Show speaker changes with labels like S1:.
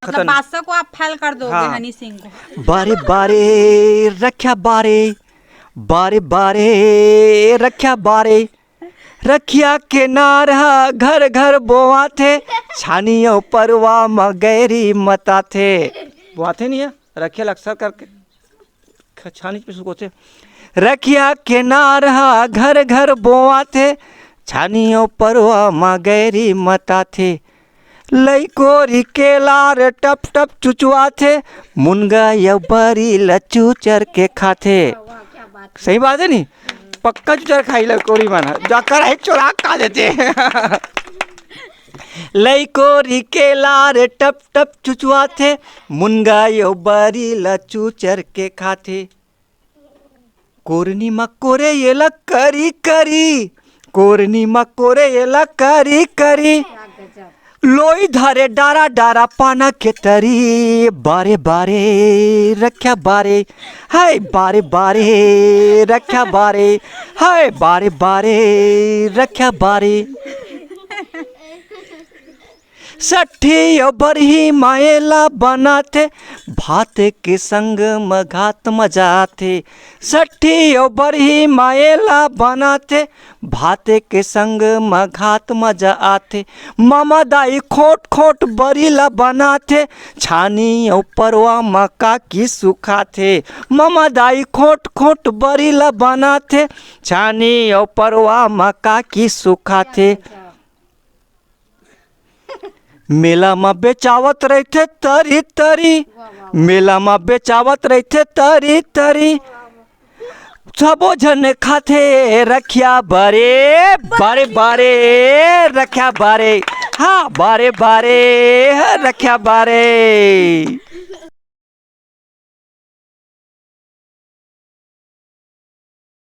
S1: मतलब बादशाह को आप फेल कर दोगे।
S2: हाँ।
S1: हनी सिंह को।
S2: बारे बारे रख्या बारे, बारे बारे रख्या बारे, रखिया के नारा घर घर बोआ थे, छानियों परवा मगैरी मता थे। बोआ थे नहीं है, रखिया अक्सर करके छानी पे सुको थे। रखिया के नारा घर घर बोआ थे, छानियों परवा मगैरी मता थे। लई कोरी केलार टप टप चुचुआ थे, मुनगा या बरी लच्चू चर के खाते। सही बात है नहीं, पक्का चुचर खाई लकोरी माना जाकर एक चोरा खा देते। लई कोरी केलार टप टप चुचुआ थे, मुनगा यो बरी लच्चू चर के खाते। कोरनी मकोरे ये ला करी करी, कोरनी मकोरे ये ला करी करी, लोई धारे डारा डारा पाना के तरी। बारे बारे रख्या बारे, हाय बारे बारे रख्या बारे, हाय बारे बारे रख्या बारे। सठी बरही माएला बनाते, भात के संग मघात मजाते। सठी बरही माएला बनाते, भात के संग मघात मजा आते। मामा दाई खोट खोट बरीला बनाते, छानी परवा मक्का की सुखाते। मामा दाई खोट खोट बरीला बनाते, छानी परवा मक्का की सुखाते। मेला में बेचावत रहते तरी तरी, मेला में बेचावत रहते तरी तरी, सबो जन खाते रखिया बारे, बारे बारे रखिया बारे, हाँ बारे बारे रखिया बारे।